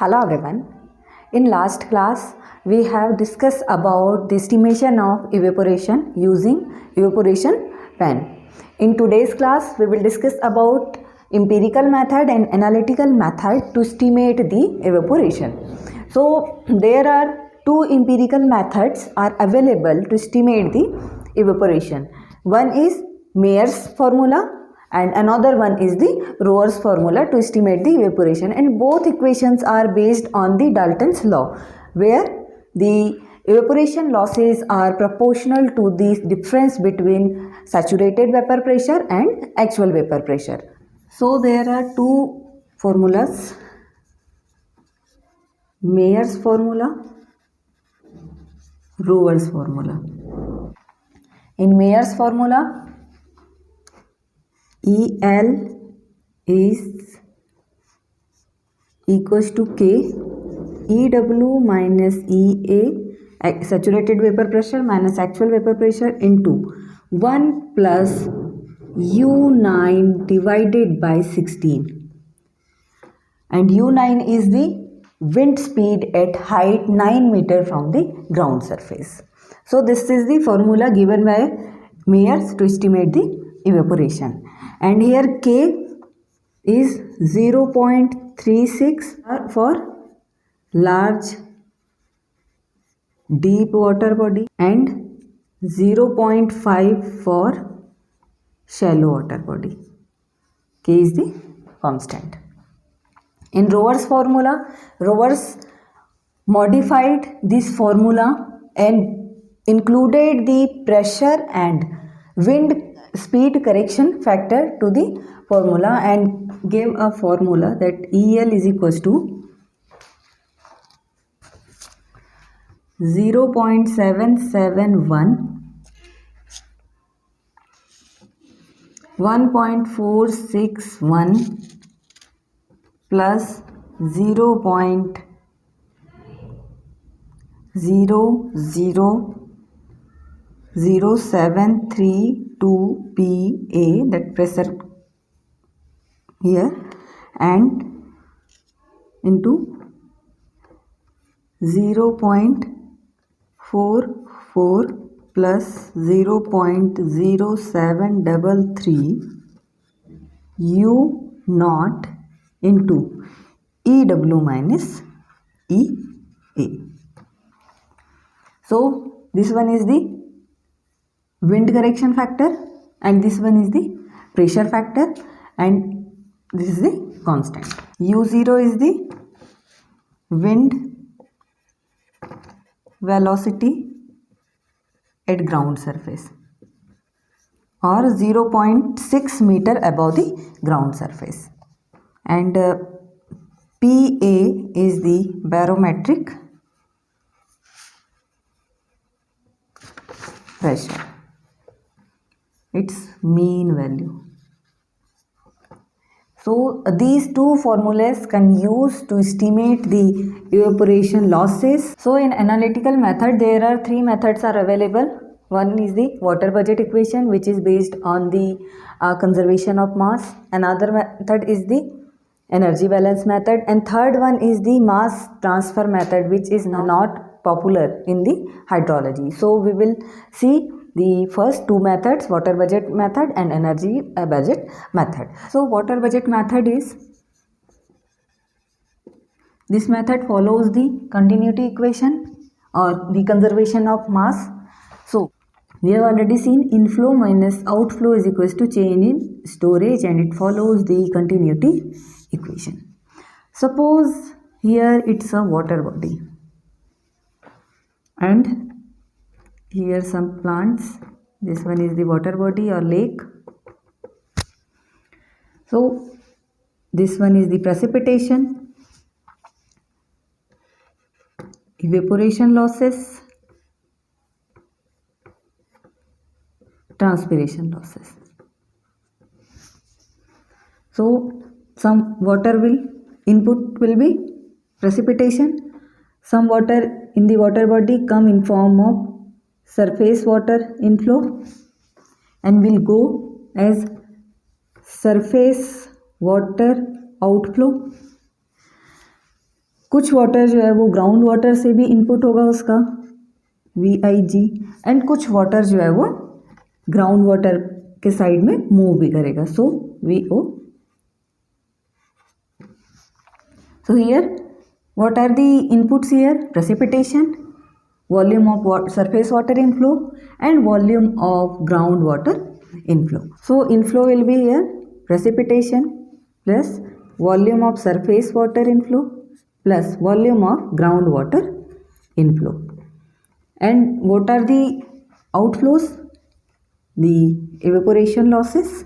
Hello everyone. In last class we have discussed about the estimation of evaporation using evaporation pan. In today's class we will discuss about empirical method and analytical method to estimate the evaporation. So there are two empirical methods are available to estimate the evaporation. One is Mayer's formula and another one is the Rower's formula to estimate the evaporation, and both equations are based on the Dalton's law, where the evaporation losses are proportional to the difference between saturated vapor pressure and actual vapor pressure. So there are two formulas, Mayer's formula, Rower's formula. In Mayer's formula, EL is equals to K EW minus EA, saturated vapor pressure minus actual vapor pressure, into 1 plus U9 divided by 16, and U9 is the wind speed at height 9 meter from the ground surface. So this is the formula given by Mayer's to estimate the evaporation, and here K is 0.36 for large deep water body and 0.5 for shallow water body. K is the constant. In Rower's formula, Rower's modified this formula and included the pressure and wind speed correction factor to the formula and gave a formula that EL is equals to 0.771 1.461 plus 0.0000732 PA, that pressure here, and into 0.44 plus 0.0733 U naught into EW minus EA. So this one is the wind correction factor and this one is the pressure factor, and this is the constant. U0 is the wind velocity at ground surface, or 0.6 meter above the ground surface, and PA is the barometric pressure, its mean value. So these two formulas can use to estimate the evaporation losses. So in analytical method there are three methods are available. One is the water budget equation, which is based on the conservation of mass. Another method is the energy balance method, and third one is the mass transfer method, which is not popular in the hydrology. So we will see the first two methods, water budget method and energy budget method. So water budget method is, this method follows the continuity equation or the conservation of mass. So we have already seen inflow minus outflow is equals to change in storage, and it follows the continuity equation. Suppose here it's a water body and here some plants. This one is the water body or lake. So this one is the precipitation, evaporation losses, transpiration losses. So some water input will be precipitation. Some water in the water body come in form of surface water inflow and will go as surface water outflow कुछ water जो है वो ground water से भी input होगा उसका VIG, and कुछ water जो है वो ग्राउंड वाटर के साइड में मूव भी करेगा, सो VO. So here what are the inputs here? Precipitation, volume of surface water inflow and volume of groundwater inflow. So inflow will be here precipitation plus volume of surface water inflow plus volume of groundwater inflow. And what are the outflows? The evaporation losses,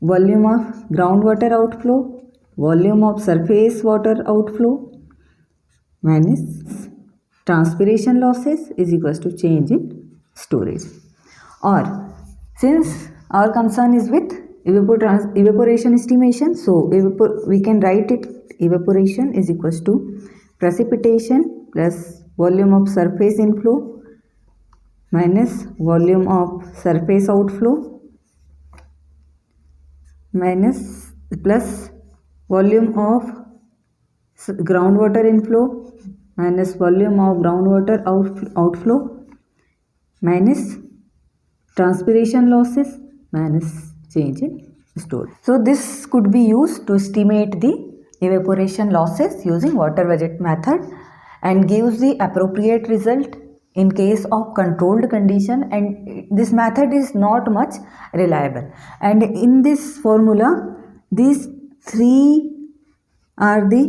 volume of groundwater outflow, volume of surface water outflow minus transpiration losses is equals to change in storage. Or since our concern is with evaporation estimation, so we can write it evaporation is equals to precipitation plus volume of surface inflow minus volume of surface outflow minus plus volume of groundwater inflow minus volume of groundwater outflow minus transpiration losses minus change in storage. So this could be used to estimate the evaporation losses using water budget method and gives the appropriate result in case of controlled condition, and this method is not much reliable. And in this formula these three are the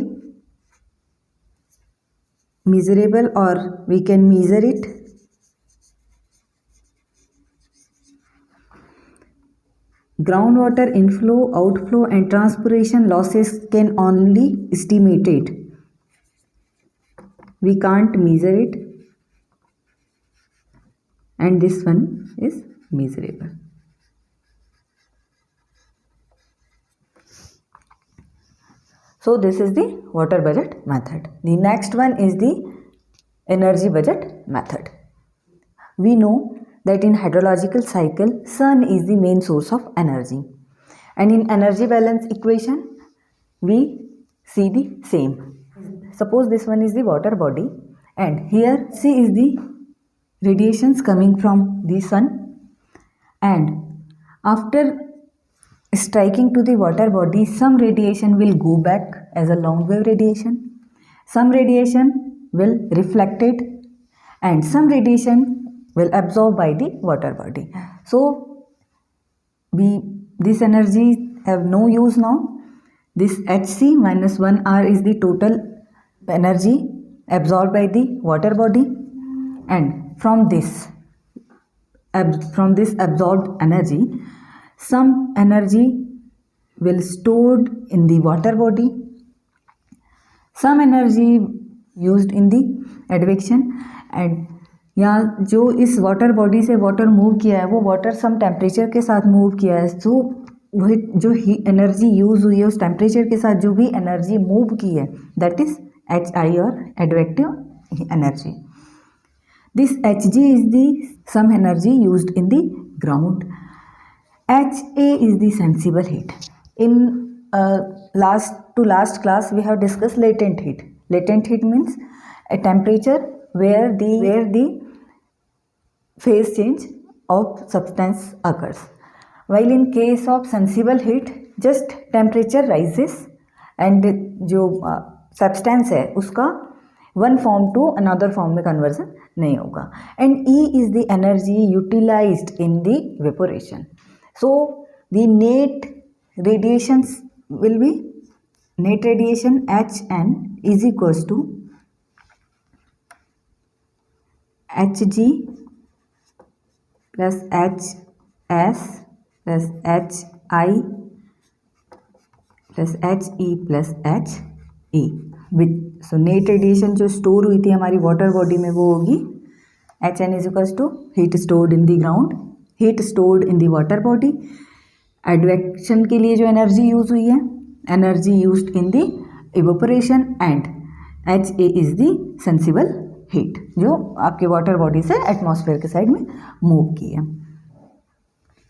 measurable, or we can measure it. Groundwater inflow, outflow and transpiration losses can only estimate it. We can't measure it, and this one is measurable. So this is the water budget method. The next one is the energy budget method. We know that in hydrological cycle, sun is the main source of energy. And in energy balance equation, we see the same. Suppose this one is the water body, and here C is the radiations coming from the sun, and after striking to the water body, some radiation will go back as a long wave radiation, some radiation will reflect it, and some radiation will absorb by the water body. So this energy have no use now. This Hc minus 1R is the total energy absorbed by the water body, and from this absorbed energy, some energy will stored in the water body, some energy used in the advection, and यहाँ जो इस water body से water move किया है वो water सम temperature के साथ move किया है, सो वही जो एनर्जी यूज़ हुई है उस टेम्परेचर के साथ जो भी एनर्जी मूव की है दैट इज HI और advective energy. This Hg is the some energy used in the ground. HA is the sensible heat. In last class we have discussed latent heat. Latent heat means a temperature where the phase change of substance occurs. While in case of sensible heat, just temperature rises and जो substance है उसका one form to another form में conversion नहीं होगा. And E is the energy utilized in the evaporation. So the net radiations will be net radiation Hn is equals to Hg plus Hs plus Hi plus He plus He with so net radiation जो store हुई थी हमारी water body में वो होगी Hn is equals to heat stored in the ground, heat stored in the water body. Advection के लिए जो एनर्जी यूज हुई है energy used in the evaporation and HA is the sensible heat जो आपके वाटर बॉडी से atmosphere के side में मूव की है.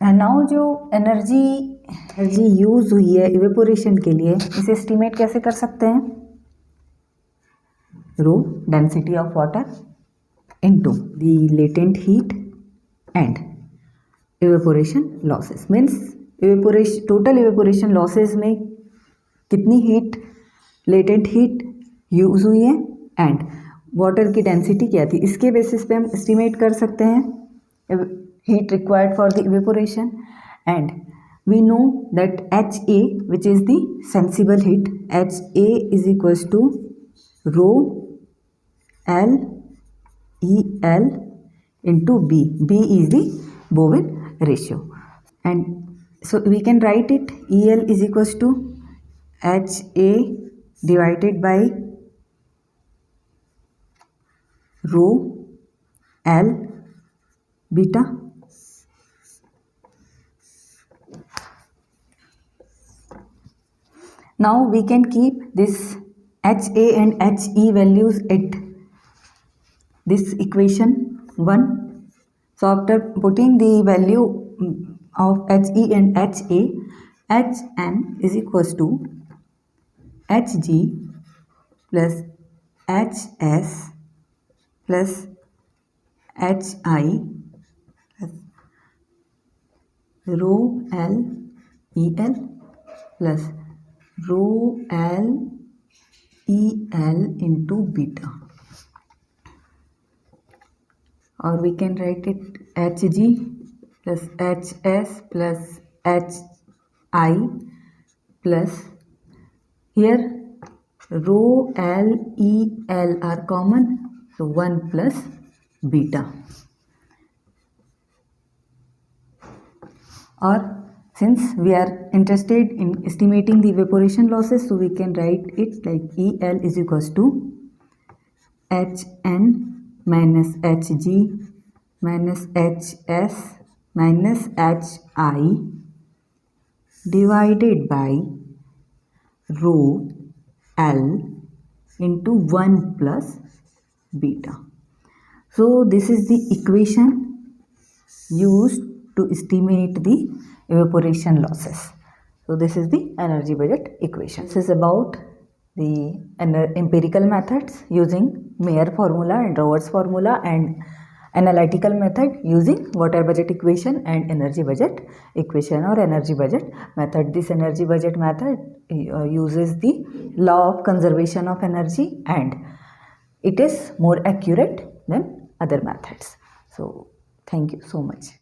एंड नाउ जो एनर्जी यूज हुई है इवेपोरेशन के लिए इसे एस्टिमेट कैसे कर सकते हैं. rho density of water into the latent heat and evaporation losses. Means evaporation, total evaporation losses में कितनी हीट, लेटेंट हीट यूज हुई है एंड वाटर की डेंसिटी क्या थी, इसके बेसिस पे हम एस्टिमेट कर सकते हैं heat required for the evaporation. And we know that HA which is the sensible heat, HA is equals to rho L EL into B. B is the Bowen ratio. And so we can write it EL is equals to HA divided by rho L beta. Now we can keep this HA and HE values at this equation 1. So after putting the value of HE and HA, HN is equals to HG plus HS plus HI plus rho L EL plus rho L EL into beta. Or we can write it Hg plus Hs plus Hi plus here rho L EL are common, so 1 plus beta. Or since we are interested in estimating the evaporation losses, so we can write it like EL is equals to Hn minus Hg minus Hs minus Hi divided by rho L into 1 plus beta. So this is the equation used to estimate the evaporation losses. So this is the energy budget equation. This is about the empirical methods using Mayer formula and Roberts formula, and analytical method using water budget equation and energy budget equation or energy budget method. This energy budget method uses the law of conservation of energy and it is more accurate than other methods. So thank you so much.